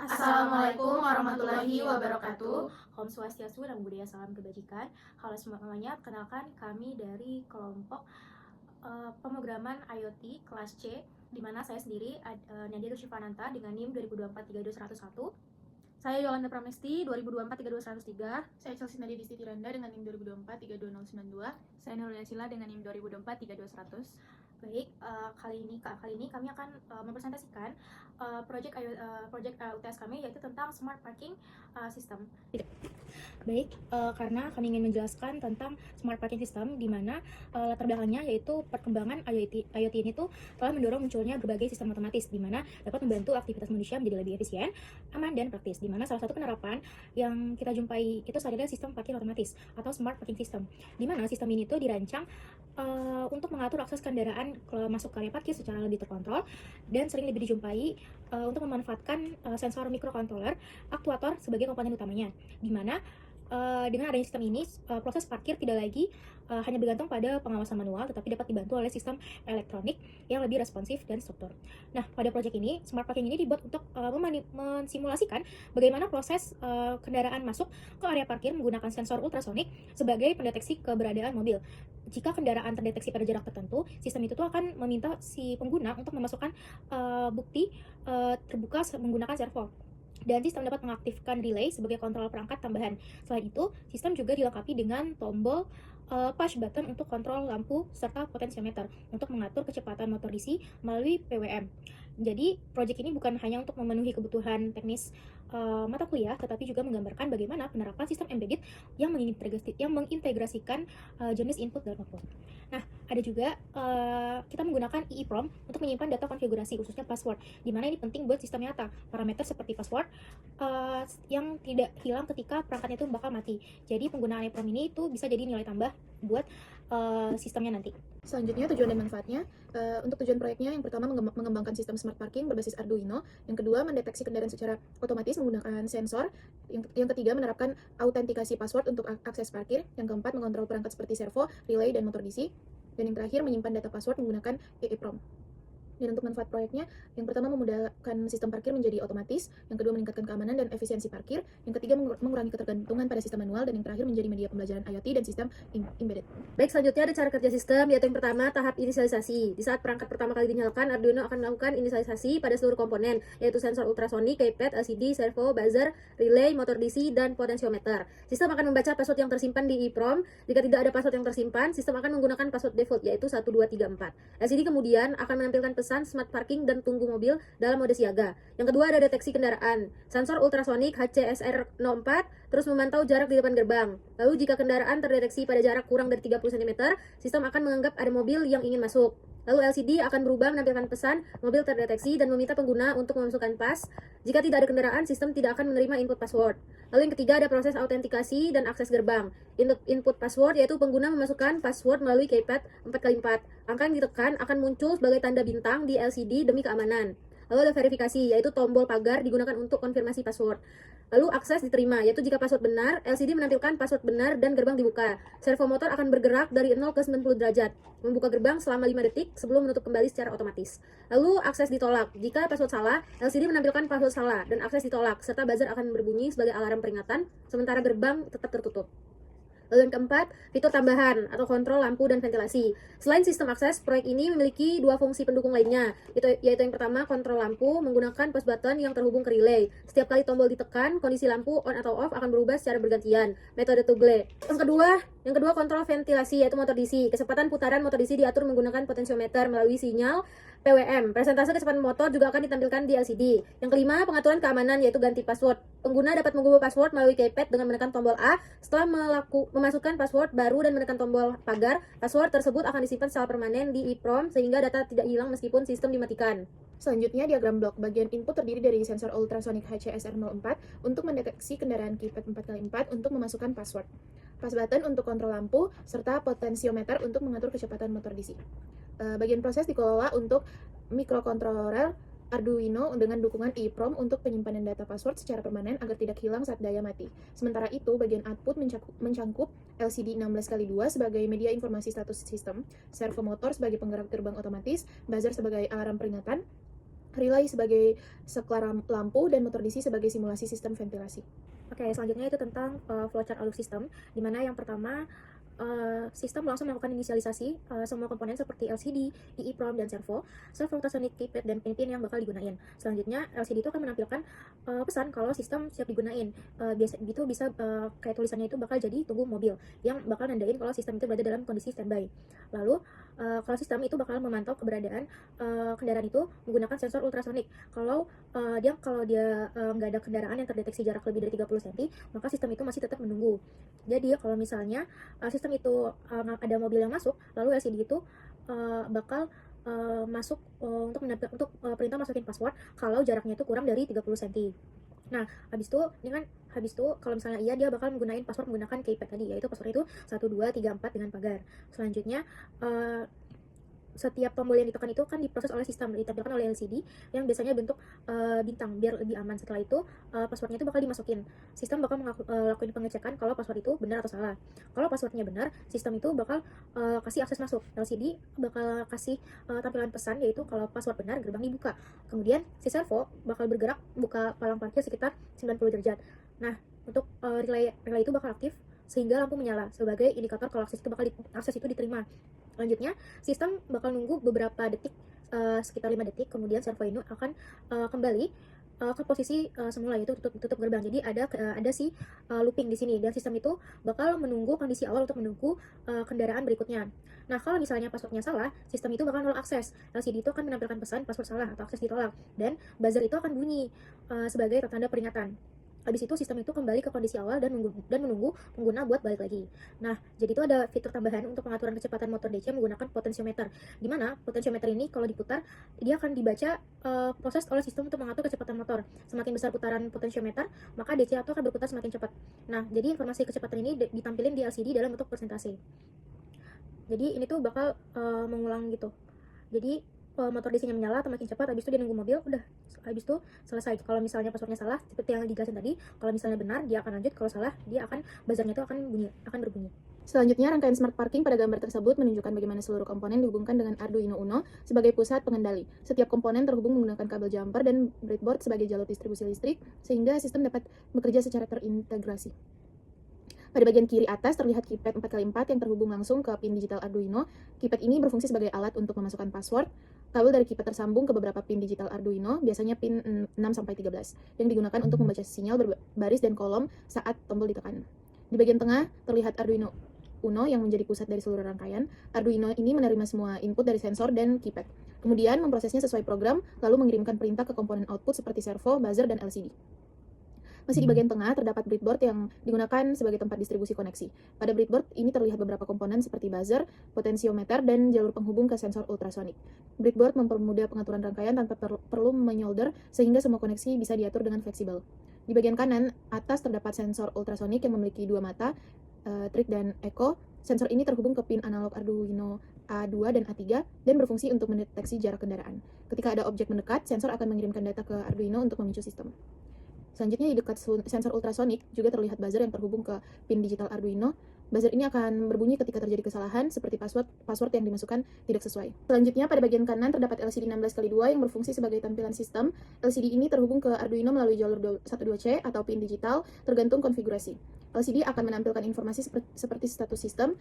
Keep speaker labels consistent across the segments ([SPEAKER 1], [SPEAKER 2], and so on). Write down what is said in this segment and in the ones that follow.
[SPEAKER 1] Assalamualaikum warahmatullahi wabarakatuh.
[SPEAKER 2] Om Swastiastu, Namo Buddhaya, salam kebajikan. Halo semuanya, perkenalkan kami dari kelompok pemrograman IoT kelas C, di mana saya sendiri Nadia Rushifananta dengan NIM 2024-32101.
[SPEAKER 3] Saya Yolanda Pramesti 2024-32103.
[SPEAKER 1] Saya Chelsea Nadia Disti Tiranda dengan NIM 2024-32092.
[SPEAKER 3] Saya Nurul Yasila dengan NIM 2024-32100.
[SPEAKER 2] Baik, kali ini kami akan mempresentasikan proyek UTS kami, yaitu tentang Smart Parking System. Baik, karena kami ingin menjelaskan tentang Smart Parking System, di mana latar belakangnya yaitu perkembangan IoT ini tuh telah mendorong munculnya berbagai sistem otomatis, di mana dapat membantu aktivitas manusia menjadi lebih efisien, aman, dan praktis. Di mana salah satu penerapan yang kita jumpai itu adalah sistem parkir otomatis atau Smart Parking System, di mana sistem ini tuh dirancang untuk mengatur akses kendaraan masuk ke area parkir secara lebih terkontrol dan sering lebih dijumpai untuk memanfaatkan sensor microcontroller aktuator sebagai komponen utamanya, di mana dengan adanya sistem ini proses parkir tidak lagi hanya bergantung pada pengawasan manual, tetapi dapat dibantu oleh sistem elektronik yang lebih responsif dan struktur. Nah, pada proyek ini, Smart Parking ini dibuat untuk mensimulasikan bagaimana proses kendaraan masuk ke area parkir menggunakan sensor ultrasonik sebagai pendeteksi keberadaan mobil. Jika kendaraan terdeteksi pada jarak tertentu, sistem itu tuh akan meminta si pengguna untuk memasukkan bukti terbuka menggunakan servo. Dan sistem dapat mengaktifkan relay sebagai kontrol perangkat tambahan. Selain itu, sistem juga dilengkapi dengan tombol push button untuk kontrol lampu serta potensiometer untuk mengatur kecepatan motor DC melalui PWM. Jadi, proyek ini bukan hanya untuk memenuhi kebutuhan teknis mata kuliah, tetapi juga menggambarkan bagaimana penerapan sistem embedded yang mengintegrasikan jenis input dan output. Nah, ada juga kita menggunakan EEPROM untuk menyimpan data konfigurasi, khususnya password, di mana ini penting buat sistem nyata. Parameter seperti password yang tidak hilang ketika perangkatnya itu bakal mati. Jadi penggunaan EEPROM ini itu bisa jadi nilai tambah buat sistemnya nanti.
[SPEAKER 1] Selanjutnya, tujuan dan manfaatnya. Untuk tujuan proyeknya, yang pertama mengembangkan sistem smart parking berbasis Arduino. Yang kedua, mendeteksi kendaraan secara otomatis menggunakan sensor. Yang ketiga, menerapkan autentikasi password untuk akses parkir. Yang keempat, mengontrol perangkat seperti servo, relay, dan motor DC. Dan yang terakhir, menyimpan data password menggunakan EEPROM. Dan untuk manfaat proyeknya, yang pertama memudahkan sistem parkir menjadi otomatis, yang kedua meningkatkan keamanan dan efisiensi parkir, yang ketiga mengurangi ketergantungan pada sistem manual, dan yang terakhir menjadi media pembelajaran IoT dan sistem embedded.
[SPEAKER 4] Baik, selanjutnya ada cara kerja sistem, yaitu yang pertama tahap inisialisasi. Di saat perangkat pertama kali dinyalakan, Arduino akan melakukan inisialisasi pada seluruh komponen, yaitu sensor ultrasonik, keypad, LCD, servo, buzzer, relay, motor DC, dan potensiometer. Sistem akan membaca password yang tersimpan di EEPROM. Jika tidak ada password yang tersimpan, sistem akan menggunakan password default, yaitu 1234. LCD kemudian akan menampilkan pesan smart parking dan tunggu mobil dalam mode siaga. Yang kedua ada deteksi kendaraan. Sensor ultrasonik HCSR04 terus memantau jarak di depan gerbang. Lalu jika kendaraan terdeteksi pada jarak kurang dari 30 cm, sistem akan menganggap ada mobil yang ingin masuk. Lalu LCD akan berubah menampilkan pesan mobil terdeteksi dan meminta pengguna untuk memasukkan pas. Jika tidak ada kendaraan, sistem tidak akan menerima input password. Lalu yang ketiga ada proses autentikasi dan akses gerbang. Input password yaitu pengguna memasukkan password melalui keypad 4x4. Angka yang ditekan akan muncul sebagai tanda bintang di LCD demi keamanan. Lalu ada verifikasi, yaitu tombol pagar digunakan untuk konfirmasi password. Lalu akses diterima, yaitu jika password benar, LCD menampilkan password benar dan gerbang dibuka. Servo motor akan bergerak dari 0 ke 90 derajat, membuka gerbang selama 5 detik sebelum menutup kembali secara otomatis. Lalu akses ditolak, jika password salah, LCD menampilkan password salah dan akses ditolak, serta buzzer akan berbunyi sebagai alarm peringatan, sementara gerbang tetap tertutup. Lalu yang keempat, fitur tambahan atau kontrol lampu dan ventilasi. Selain sistem akses, proyek ini memiliki dua fungsi pendukung lainnya, yaitu yang pertama, kontrol lampu menggunakan push button yang terhubung ke relay. Setiap kali tombol ditekan, kondisi lampu on atau off akan berubah secara bergantian, metode toggle. Yang kedua, kontrol ventilasi, yaitu motor DC. Kecepatan putaran motor DC diatur menggunakan potensiometer melalui sinyal PWM. Presentase kecepatan motor juga akan ditampilkan di LCD. Yang kelima, pengaturan keamanan, yaitu ganti password. Pengguna dapat mengubah password melalui keypad dengan menekan tombol A. Setelah memasukkan password baru dan menekan tombol pagar, password tersebut akan disimpan secara permanen di EEPROM sehingga data tidak hilang meskipun sistem dimatikan.
[SPEAKER 1] Selanjutnya, diagram blok. Bagian input terdiri dari sensor ultrasonik HCSR04 untuk mendeteksi kendaraan keypad 4x4 untuk memasukkan password, push button untuk kontrol lampu, serta potensiometer untuk mengatur kecepatan motor DC. Bagian proses dikelola untuk microcontroller Arduino dengan dukungan EEPROM untuk penyimpanan data password secara permanen agar tidak hilang saat daya mati. Sementara itu, bagian output mencangkup LCD 16x2 sebagai media informasi status sistem, servo motor sebagai penggerak gerbang otomatis, buzzer sebagai alarm peringatan, relay sebagai saklar lampu, dan motor DC sebagai simulasi sistem ventilasi.
[SPEAKER 4] Oke, selanjutnya itu tentang flowchart alur sistem, di mana yang pertama sistem langsung melakukan inisialisasi semua komponen seperti LCD, EEPROM, dan servo ultrasonic, keypad, dan pin-pin yang bakal digunain. Selanjutnya, LCD itu akan menampilkan pesan kalau sistem siap digunain. Biasa gitu bisa kayak tulisannya itu bakal jadi tunggu mobil yang bakal nandain kalau sistem itu berada dalam kondisi standby. Lalu, kalau sistem itu bakal memantau keberadaan kendaraan itu menggunakan sensor ultrasonik. Kalau dia nggak ada kendaraan yang terdeteksi jarak lebih dari 30 cm, maka sistem itu masih tetap menunggu. Jadi kalau misalnya sistem itu ada mobil yang masuk, lalu LCD itu bakal masuk untuk perintah masukin password kalau jaraknya itu kurang dari 30 cm. Nah, habis itu kalau misalnya iya, dia bakal menggunakan password menggunakan keypad tadi, yaitu password itu 1234 dengan pagar. Selanjutnya setiap tombol yang ditekan itu kan diproses oleh sistem, ditampilkan oleh LCD yang biasanya bentuk bintang biar lebih aman. Setelah itu passwordnya itu bakal dimasukin. Sistem bakal lakuin pengecekan kalau password itu benar atau salah. Kalau passwordnya benar, sistem itu bakal kasih akses masuk. LCD bakal kasih tampilan pesan, yaitu kalau password benar, gerbang dibuka. Kemudian si servo bakal bergerak buka palang parkir sekitar 90 derajat. Nah, untuk relay itu bakal aktif sehingga lampu menyala sebagai indikator kalau akses itu diterima. Selanjutnya, sistem bakal nunggu beberapa detik, sekitar 5 detik, kemudian servo ini akan kembali ke posisi semula, yaitu tutup gerbang. Jadi ada si looping di sini, dan sistem itu bakal menunggu kondisi awal untuk menunggu kendaraan berikutnya. Nah, kalau misalnya passwordnya salah, sistem itu bakal nolak akses. LCD itu akan menampilkan pesan password salah atau akses ditolak, dan buzzer itu akan bunyi sebagai tanda peringatan. Habis itu sistem itu kembali ke kondisi awal dan menunggu pengguna buat balik lagi. Nah, jadi itu ada fitur tambahan untuk pengaturan kecepatan motor DC menggunakan potensiometer. Di mana potensiometer ini kalau diputar, dia akan dibaca proses oleh sistem untuk mengatur kecepatan motor. Semakin besar putaran potensiometer, maka DC itu akan berputar semakin cepat. Nah, jadi informasi kecepatan ini ditampilin di LCD dalam bentuk persentase. Jadi ini tuh bakal mengulang gitu. Jadi motor DC-nya menyala atau makin cepat, habis itu dia nunggu mobil, udah habis itu selesai. Kalau misalnya passwordnya salah, seperti yang dijelasin tadi, kalau misalnya benar dia akan lanjut, kalau salah dia akan buzzernya itu akan berbunyi.
[SPEAKER 1] Selanjutnya, rangkaian smart parking pada gambar tersebut menunjukkan bagaimana seluruh komponen dihubungkan dengan Arduino Uno sebagai pusat pengendali. Setiap komponen terhubung menggunakan kabel jumper dan breadboard sebagai jalur distribusi listrik, sehingga sistem dapat bekerja secara terintegrasi. Pada bagian kiri atas terlihat keypad 4x4 yang terhubung langsung ke pin digital Arduino. Keypad ini berfungsi sebagai alat untuk memasukkan password. Kabel dari keypad tersambung ke beberapa pin digital Arduino, biasanya pin 6-13, yang digunakan untuk membaca sinyal berbaris dan kolom saat tombol ditekan. Di bagian tengah terlihat Arduino Uno yang menjadi pusat dari seluruh rangkaian. Arduino ini menerima semua input dari sensor dan keypad, kemudian memprosesnya sesuai program, lalu mengirimkan perintah ke komponen output seperti servo, buzzer, dan LCD. Masih di bagian tengah terdapat breadboard yang digunakan sebagai tempat distribusi koneksi. Pada breadboard ini terlihat beberapa komponen seperti buzzer, potensiometer, dan jalur penghubung ke sensor ultrasonik. Breadboard mempermudah pengaturan rangkaian tanpa perlu menyolder, sehingga semua koneksi bisa diatur dengan fleksibel. Di bagian kanan atas terdapat sensor ultrasonik yang memiliki dua mata, trig dan echo. Sensor ini terhubung ke pin analog Arduino A2 dan A3 dan berfungsi untuk mendeteksi jarak kendaraan. Ketika ada objek mendekat, sensor akan mengirimkan data ke Arduino untuk memicu sistem. Selanjutnya, di dekat sensor ultrasonik juga terlihat buzzer yang terhubung ke pin digital Arduino. Buzzer ini akan berbunyi ketika terjadi kesalahan, seperti password yang dimasukkan tidak sesuai. Selanjutnya, pada bagian kanan terdapat LCD 16x2 yang berfungsi sebagai tampilan sistem. LCD ini terhubung ke Arduino melalui jalur 12C atau pin digital, tergantung konfigurasi. LCD akan menampilkan informasi seperti status sistem,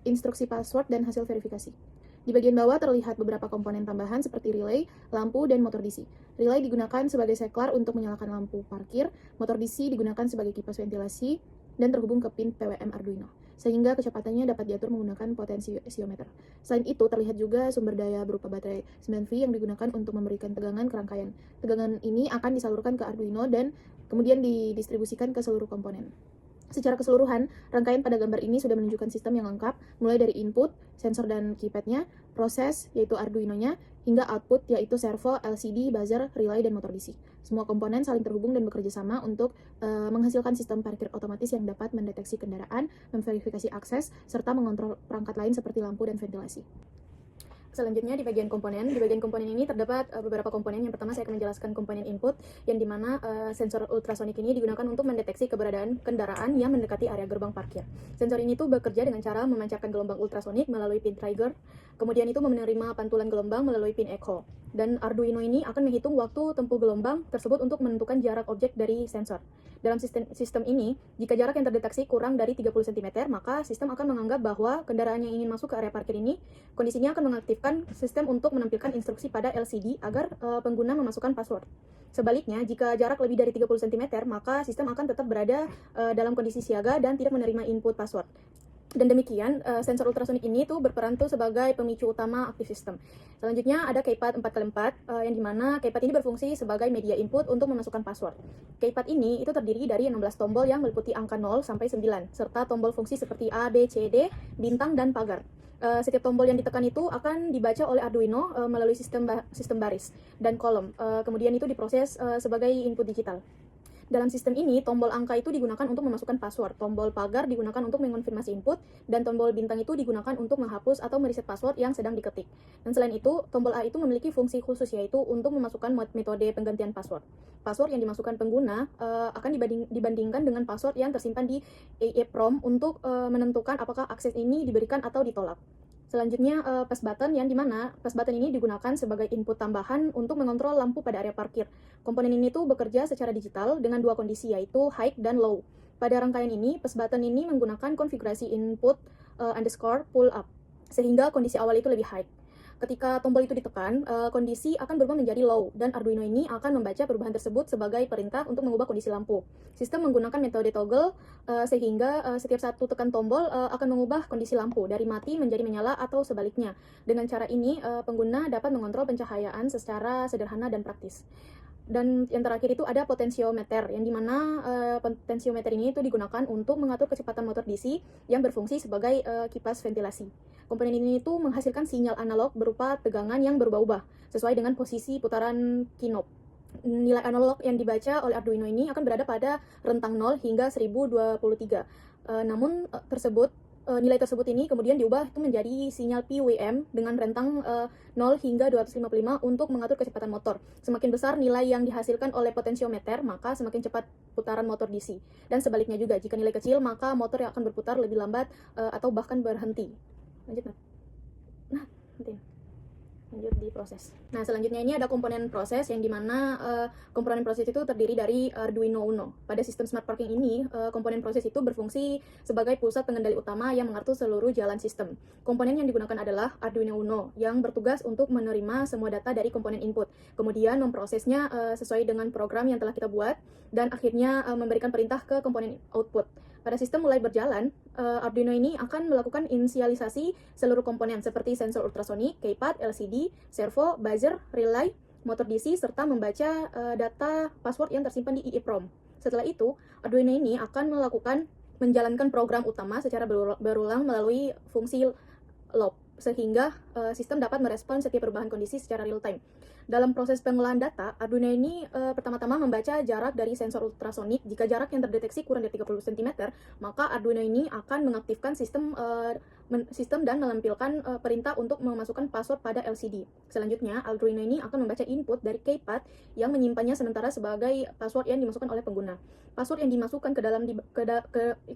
[SPEAKER 1] instruksi password, dan hasil verifikasi. Di bagian bawah terlihat beberapa komponen tambahan seperti relay, lampu, dan motor DC. Relay digunakan sebagai saklar untuk menyalakan lampu parkir, motor DC digunakan sebagai kipas ventilasi, dan terhubung ke pin PWM Arduino, sehingga kecepatannya dapat diatur menggunakan potensiometer. Selain itu, terlihat juga sumber daya berupa baterai 9V yang digunakan untuk memberikan tegangan ke rangkaian. Tegangan ini akan disalurkan ke Arduino dan kemudian didistribusikan ke seluruh komponen. Secara keseluruhan, rangkaian pada gambar ini sudah menunjukkan sistem yang lengkap, mulai dari input, sensor dan keypadnya, proses, yaitu Arduino-nya, hingga output, yaitu servo, LCD, buzzer, relay, dan motor DC. Semua komponen saling terhubung dan bekerja sama untuk menghasilkan sistem parkir otomatis yang dapat mendeteksi kendaraan, memverifikasi akses, serta mengontrol perangkat lain seperti lampu dan ventilasi. Selanjutnya di bagian komponen ini terdapat beberapa komponen. Yang pertama saya akan menjelaskan komponen input, yang dimana sensor ultrasonik ini digunakan untuk mendeteksi keberadaan kendaraan yang mendekati area gerbang parkir. Sensor ini tuh bekerja dengan cara memancarkan gelombang ultrasonik melalui pin trigger, kemudian itu menerima pantulan gelombang melalui pin echo. dan Arduino ini akan menghitung waktu tempuh gelombang tersebut untuk menentukan jarak objek dari sensor. Dalam sistem ini, jika jarak yang terdeteksi kurang dari 30 cm, maka sistem akan menganggap bahwa kendaraan yang ingin masuk ke area parkir ini, kondisinya akan mengaktifkan sistem untuk menampilkan instruksi pada LCD agar pengguna memasukkan password. Sebaliknya, jika jarak lebih dari 30 cm, maka sistem akan tetap berada dalam kondisi siaga dan tidak menerima input password. Dan demikian, sensor ultrasonik ini tuh berperan tuh sebagai pemicu utama aktif sistem. Selanjutnya ada keypad 4x4, yang dimana keypad ini berfungsi sebagai media input untuk memasukkan password. Keypad ini itu terdiri dari 16 tombol yang meliputi angka 0 sampai 9, serta tombol fungsi seperti A, B, C, D, bintang, dan pagar. Setiap tombol yang ditekan itu akan dibaca oleh Arduino melalui sistem baris dan kolom. Kemudian itu diproses sebagai input digital. Dalam sistem ini, tombol angka itu digunakan untuk memasukkan password, tombol pagar digunakan untuk mengonfirmasi input, dan tombol bintang itu digunakan untuk menghapus atau mereset password yang sedang diketik. Dan selain itu, tombol A itu memiliki fungsi khusus, yaitu untuk memasukkan metode penggantian password. Password yang dimasukkan pengguna akan dibandingkan dengan password yang tersimpan di EEPROM untuk menentukan apakah akses ini diberikan atau ditolak. Selanjutnya, pass button, yang dimana pass button ini digunakan sebagai input tambahan untuk mengontrol lampu pada area parkir. Komponen ini tuh bekerja secara digital dengan dua kondisi, yaitu high dan low. Pada rangkaian ini, pass button ini menggunakan konfigurasi input underscore pull up, sehingga kondisi awal itu lebih high. Ketika tombol itu ditekan, kondisi akan berubah menjadi low, dan Arduino ini akan membaca perubahan tersebut sebagai perintah untuk mengubah kondisi lampu. Sistem menggunakan metode toggle, sehingga setiap satu tekan tombol akan mengubah kondisi lampu dari mati menjadi menyala atau sebaliknya. Dengan cara ini, pengguna dapat mengontrol pencahayaan secara sederhana dan praktis. Dan yang terakhir itu ada potensiometer, yang dimana potensiometer ini itu digunakan untuk mengatur kecepatan motor DC yang berfungsi sebagai kipas ventilasi. Komponen ini itu menghasilkan sinyal analog berupa tegangan yang berubah-ubah sesuai dengan posisi putaran knob. Nilai analog yang dibaca oleh Arduino ini akan berada pada rentang 0 hingga 1023. Namun nilai tersebut ini kemudian diubah itu menjadi sinyal PWM dengan rentang 0 hingga 255 untuk mengatur kecepatan motor. Semakin besar nilai yang dihasilkan oleh potensiometer, maka semakin cepat putaran motor DC. Dan sebaliknya juga, jika nilai kecil, maka motor yang akan berputar lebih lambat atau bahkan berhenti. Lanjut, Nat. Nah, nanti. Lanjut di proses. Nah, selanjutnya ini ada komponen proses, yang dimana komponen proses itu terdiri dari Arduino Uno. Pada sistem smart parking ini, komponen proses itu berfungsi sebagai pusat pengendali utama yang mengatur seluruh jalan sistem. Komponen yang digunakan adalah Arduino Uno, yang bertugas untuk menerima semua data dari komponen input, kemudian memprosesnya sesuai dengan program yang telah kita buat, dan akhirnya memberikan perintah ke komponen output. Pada sistem mulai berjalan, Arduino ini akan melakukan inisialisasi seluruh komponen seperti sensor ultrasonik, keypad, LCD, servo, buzzer, relay, motor DC, serta membaca data password yang tersimpan di EEPROM. Setelah itu, Arduino ini akan menjalankan program utama secara berulang melalui fungsi loop, sehingga sistem dapat merespons setiap perubahan kondisi secara real time. Dalam proses pengolahan data, Arduino ini pertama-tama membaca jarak dari sensor ultrasonik. Jika jarak yang terdeteksi kurang dari 30 cm, maka Arduino ini akan mengaktifkan sistem dan menampilkan perintah untuk memasukkan password pada LCD. Selanjutnya, Arduino ini akan membaca input dari keypad yang menyimpannya sementara sebagai password yang dimasukkan oleh pengguna. Password yang dimasukkan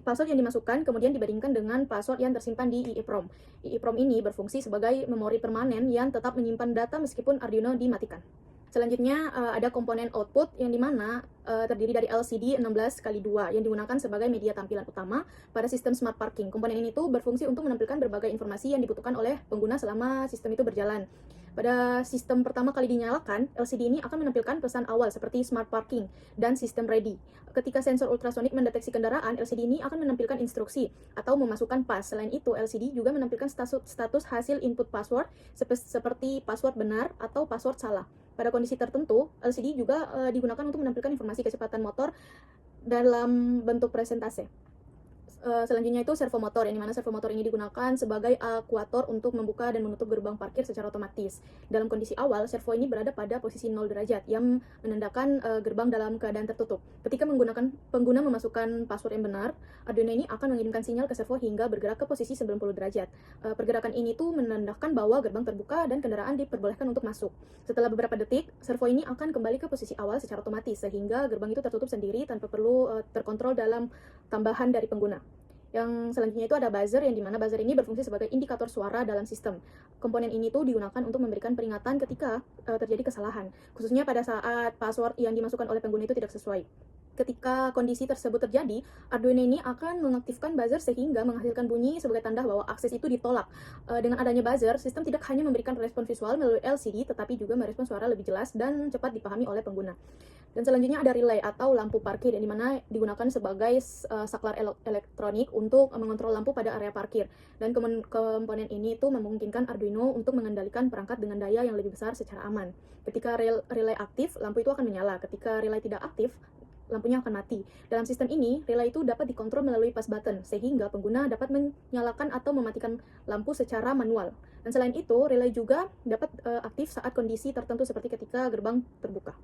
[SPEAKER 1] password yang dimasukkan kemudian dibandingkan dengan password yang tersimpan di EEPROM. EEPROM ini berfungsi sebagai memori permanen yang tetap menyimpan data meskipun Arduino dimatikan. Selanjutnya ada komponen output, yang dimana terdiri dari LCD 16x2 yang digunakan sebagai media tampilan utama pada sistem smart parking. Komponen ini tuh berfungsi untuk menampilkan berbagai informasi yang dibutuhkan oleh pengguna selama sistem itu berjalan. Pada sistem pertama kali dinyalakan, LCD ini akan menampilkan pesan awal seperti smart parking dan sistem ready. Ketika sensor ultrasonik mendeteksi kendaraan, LCD ini akan menampilkan instruksi atau memasukkan pas. Selain itu, LCD juga menampilkan status hasil input password seperti password benar atau password salah. Pada kondisi tertentu, LCD juga digunakan untuk menampilkan informasi kecepatan motor dalam bentuk presentase. Selanjutnya itu servomotor, yang dimana servomotor ini digunakan sebagai akuator untuk membuka dan menutup gerbang parkir secara otomatis. Dalam kondisi awal, servo ini berada pada posisi 0 derajat yang menandakan gerbang dalam keadaan tertutup. Ketika pengguna memasukkan password yang benar, Arduino ini akan mengirimkan sinyal ke servo hingga bergerak ke posisi 90 derajat. Pergerakan ini tuh menandakan bahwa gerbang terbuka dan kendaraan diperbolehkan untuk masuk. Setelah beberapa detik, servo ini akan kembali ke posisi awal secara otomatis, sehingga gerbang itu tertutup sendiri tanpa perlu terkontrol dalam tambahan dari pengguna. Yang selanjutnya itu ada buzzer, yang dimana buzzer ini berfungsi sebagai indikator suara dalam sistem. Komponen ini tuh digunakan untuk memberikan peringatan ketika terjadi kesalahan, khususnya pada saat password yang dimasukkan oleh pengguna itu tidak sesuai. Ketika kondisi tersebut terjadi, Arduino ini akan mengaktifkan buzzer sehingga menghasilkan bunyi sebagai tanda bahwa akses itu ditolak. Dengan adanya buzzer, sistem tidak hanya memberikan respon visual melalui LCD, tetapi juga merespon suara lebih jelas dan cepat dipahami oleh pengguna. Dan selanjutnya ada relay atau lampu parkir, yang dimana digunakan sebagai saklar elektronik untuk mengontrol lampu pada area parkir. Dan komponen ini itu memungkinkan Arduino untuk mengendalikan perangkat dengan daya yang lebih besar secara aman. Ketika relay aktif, lampu itu akan menyala. Ketika relay tidak aktif, lampunya akan mati. Dalam sistem ini, relay itu dapat dikontrol melalui push button, sehingga pengguna dapat menyalakan atau mematikan lampu secara manual. Dan selain itu, relay juga dapat aktif saat kondisi tertentu seperti ketika gerbang terbuka.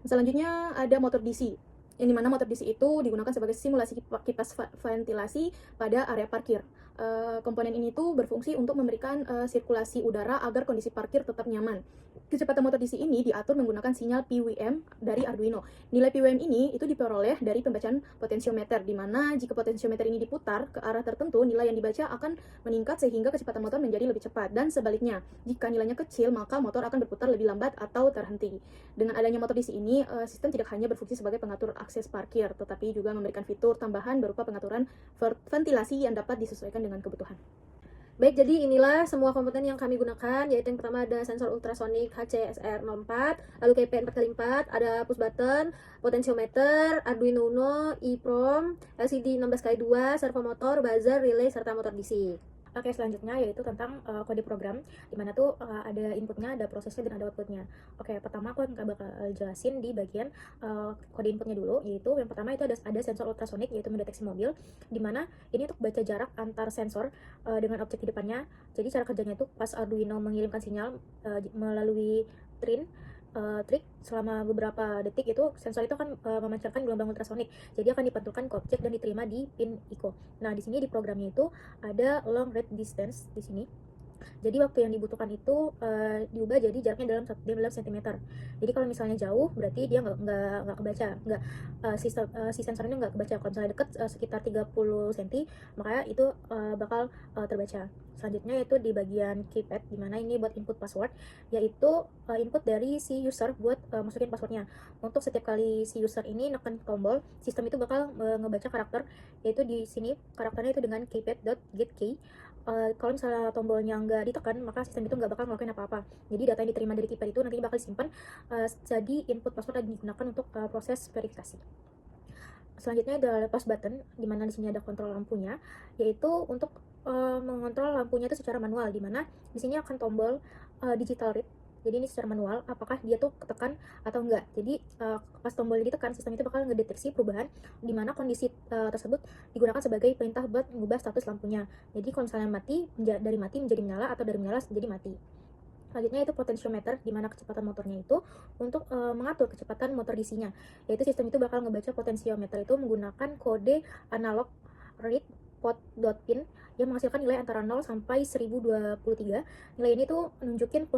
[SPEAKER 1] Selanjutnya ada motor DC, yang dimana motor DC itu digunakan sebagai simulasi kipas ventilasi pada area parkir. Komponen ini tuh berfungsi untuk memberikan sirkulasi udara agar kondisi parkir tetap nyaman. Kecepatan motor DC ini diatur menggunakan sinyal PWM dari Arduino. Nilai PWM ini itu diperoleh dari pembacaan potensiometer, di mana jika potensiometer ini diputar ke arah tertentu, nilai yang dibaca akan meningkat sehingga kecepatan motor menjadi lebih cepat. Dan sebaliknya, jika nilainya kecil, maka motor akan berputar lebih lambat atau terhenti. Dengan adanya motor DC ini, sistem tidak hanya berfungsi sebagai pengatur akses parkir, tetapi juga memberikan fitur tambahan berupa pengaturan ventilasi yang dapat disesuaikan dengan kebutuhan.
[SPEAKER 4] Baik, jadi inilah semua komponen yang kami gunakan, yaitu yang pertama ada sensor ultrasonic HCSR04, lalu KP 4x4, ada push button, potensiometer, Arduino Uno, EEPROM, LCD 16x2, servo motor, buzzer, relay, serta motor DC.
[SPEAKER 2] Oke, selanjutnya yaitu tentang kode program, dimana tuh ada inputnya, ada prosesnya, dan ada outputnya. Oke, pertama aku bakal jelasin di bagian kode inputnya dulu, yaitu yang pertama itu ada sensor ultrasonic, yaitu mendeteksi mobil, dimana ini untuk baca jarak antar sensor dengan objek di depannya. Jadi cara kerjanya itu pas Arduino mengirimkan sinyal melalui trik selama beberapa detik, itu sensor itu akan memancarkan gelombang ultrasonik. Jadi akan dipantulkan ke objek dan diterima di pin IO. Nah, di sini di programnya itu ada long range distance di sini. Jadi waktu yang dibutuhkan itu diubah jadi jaraknya dalam sentimeter. Jadi kalau misalnya jauh, berarti dia nggak kebaca, si sensor ini nggak kebaca. Kalau misalnya deket sekitar 30 cm, makanya itu bakal terbaca. Selanjutnya itu di bagian keypad, dimana ini buat input password, yaitu input dari si user buat masukin passwordnya. Untuk setiap kali si user ini neken tombol, sistem itu bakal ngebaca karakter, yaitu di sini karakternya itu dengan keypad.getKey. Kalau misalnya tombolnya nggak ditekan, maka sistem itu nggak bakal ngelakuin apa-apa. Jadi data yang diterima dari keypad itu nanti bakal disimpan jadi input password yang digunakan untuk proses verifikasi. Selanjutnya ada push button, di mana di sini ada kontrol lampunya, yaitu untuk mengontrol lampunya itu secara manual, di mana di sini akan tombol digital read. Jadi ini secara manual, apakah dia tuh ketekan atau enggak. Jadi pas tombolnya ditekan, sistem itu bakal ngedeteksi perubahan di mana kondisi tersebut digunakan sebagai perintah buat mengubah status lampunya. Jadi kalau misalnya dari mati menjadi menyala, atau dari menyala menjadi mati. Selanjutnya itu potensiometer, di mana kecepatan motornya itu untuk mengatur kecepatan motor DC-nya. Yaitu sistem itu bakal ngebaca potensiometer itu menggunakan kode analog read pot.pin yang menghasilkan nilai antara 0 sampai 1023. Nilai ini tuh nunjukin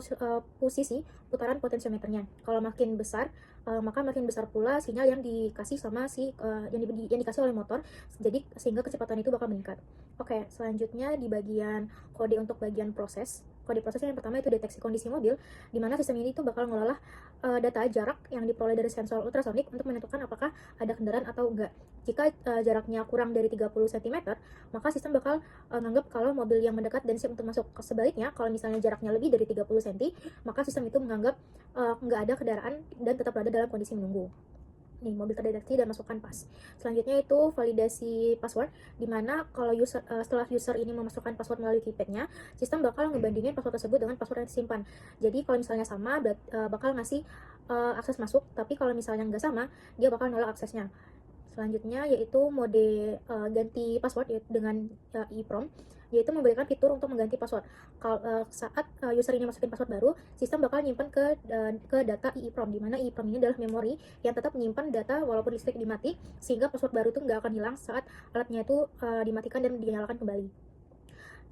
[SPEAKER 2] posisi putaran potensiometernya. Kalau makin besar, maka makin besar pula sinyal yang dikasih sama yang dikasih oleh motor. Jadi sehingga kecepatan itu bakal meningkat. Oke, selanjutnya di bagian kode untuk bagian proses. Kode prosesnya yang pertama itu deteksi kondisi mobil, di mana sistem ini tuh bakal mengolah data jarak yang diperoleh dari sensor ultrasonik untuk menentukan apakah ada kendaraan atau enggak. Jika jaraknya kurang dari 30 cm, maka sistem bakal nganggap kalau mobil yang mendekat dan siap untuk masuk. Sebaliknya, kalau misalnya jaraknya lebih dari 30 cm, maka sistem itu menganggap nggak ada kendaraan dan tetap berada dalam kondisi menunggu. Nih, mobil terdeteksi dan masukkan pas. Selanjutnya itu validasi password, dimana kalau setelah user ini memasukkan password melalui keypadnya, sistem bakal ngebandingin password tersebut dengan password yang disimpan. Jadi kalau misalnya sama, bakal ngasih akses masuk, tapi kalau misalnya nggak sama, dia bakal nolak aksesnya. Selanjutnya yaitu mode ganti password dengan EEPROM, yaitu memberikan fitur untuk mengganti password. Kalau saat user ini masukin password baru, sistem bakal nyimpan ke data EEPROM, di mana EEPROM ini adalah memori yang tetap menyimpan data walaupun listrik dimati, sehingga password baru itu nggak akan hilang saat alatnya itu dimatikan dan dinyalakan kembali.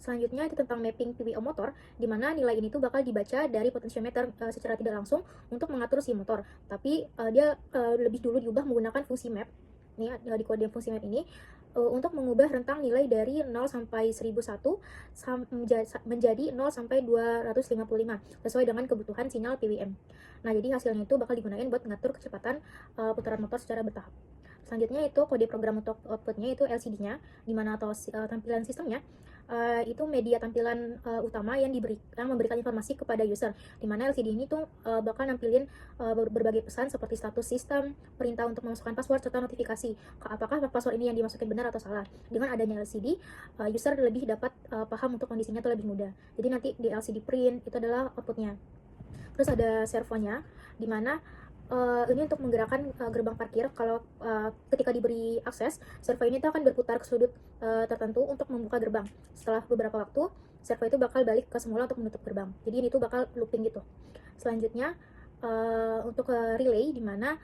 [SPEAKER 2] Selanjutnya itu tentang mapping PWO motor, di mana nilai ini tuh bakal dibaca dari potensiometer secara tidak langsung untuk mengatur si motor. Tapi dia lebih dulu diubah menggunakan fungsi map. Nih, di kode fungsi map ini
[SPEAKER 4] untuk mengubah rentang nilai dari 0 sampai 1001 menjadi 0 sampai 255 sesuai dengan kebutuhan sinyal PWM. Nah, jadi hasilnya itu bakal digunakan buat mengatur kecepatan putaran motor secara bertahap. Selanjutnya itu kode program untuk outputnya itu LCD-nya, dimana atau tampilan sistemnya itu media tampilan utama yang memberikan informasi kepada user, dimana LCD ini tuh bakal nampilin berbagai pesan seperti status sistem, perintah untuk memasukkan password, serta notifikasi apakah password ini yang dimasukin benar atau salah. Dengan adanya LCD, user lebih dapat paham untuk kondisinya tuh lebih mudah. Jadi nanti di LCD print itu adalah outputnya. Terus ada servonya, dimana ini untuk menggerakkan gerbang parkir. Kalau ketika diberi akses, servo ini tuh akan berputar ke sudut tertentu untuk membuka gerbang. Setelah beberapa waktu, servo itu bakal balik ke semula untuk menutup gerbang. Jadi ini tuh bakal looping gitu. Selanjutnya untuk relay, dimana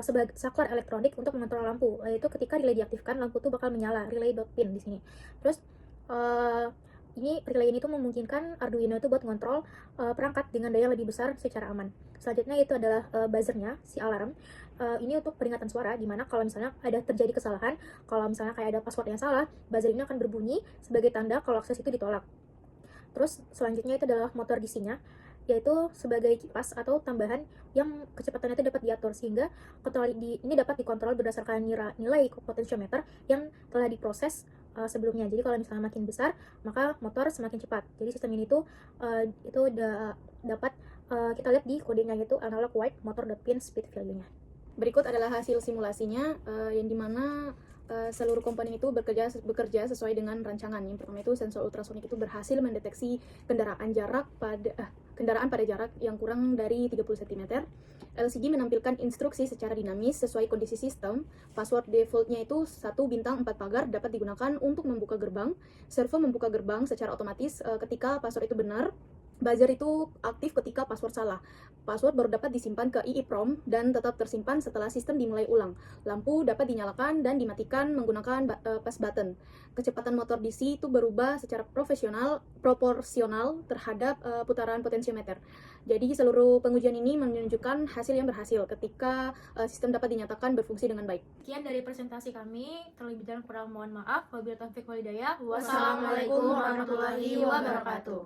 [SPEAKER 4] sebagai saklar elektronik untuk mengontrol lampu. Yaitu ketika relay diaktifkan, lampu tuh bakal menyala. Relay.pin di sini. Terus ini relay ini tuh memungkinkan Arduino itu buat ngontrol perangkat dengan daya lebih besar secara aman. Selanjutnya itu adalah buzzernya, si alarm. Ini untuk peringatan suara, dimana kalau misalnya ada terjadi kesalahan, kalau misalnya kayak ada password yang salah, buzzer ini akan berbunyi sebagai tanda kalau akses itu ditolak. Terus selanjutnya itu adalah motor DC-nya, yaitu sebagai kipas atau tambahan yang kecepatannya itu dapat diatur, sehingga ini dapat dikontrol berdasarkan nilai potentiometer yang telah diproses sebelumnya. Jadi kalau misalnya makin besar, maka motor semakin cepat. Jadi sistem ini tuh itu dapat kita lihat di kodenya, yaitu analog white motor.pin speed value-nya.
[SPEAKER 5] Berikut adalah hasil simulasinya yang dimana seluruh komponen itu bekerja sesuai dengan rancangan. Yang pertama itu sensor ultrasonik itu berhasil mendeteksi kendaraan pada jarak yang kurang dari 30 cm. LCD menampilkan instruksi secara dinamis sesuai kondisi sistem. Password defaultnya itu 1 bintang 4 pagar dapat digunakan untuk membuka gerbang. Servo membuka gerbang secara otomatis ketika password itu benar. Buzzer itu aktif ketika password salah. Password baru dapat disimpan ke EEPROM dan tetap tersimpan setelah sistem dimulai ulang. Lampu dapat dinyalakan dan dimatikan menggunakan pass button. Kecepatan motor DC itu berubah secara proporsional terhadap putaran potentiometer. Jadi seluruh pengujian ini menunjukkan hasil yang berhasil ketika sistem dapat dinyatakan berfungsi dengan baik.
[SPEAKER 2] Sekian dari presentasi kami. Terlebih dahulu kurang mohon maaf. Wabillahi taufiq wal hidayah.
[SPEAKER 5] Wassalamualaikum warahmatullahi wabarakatuh.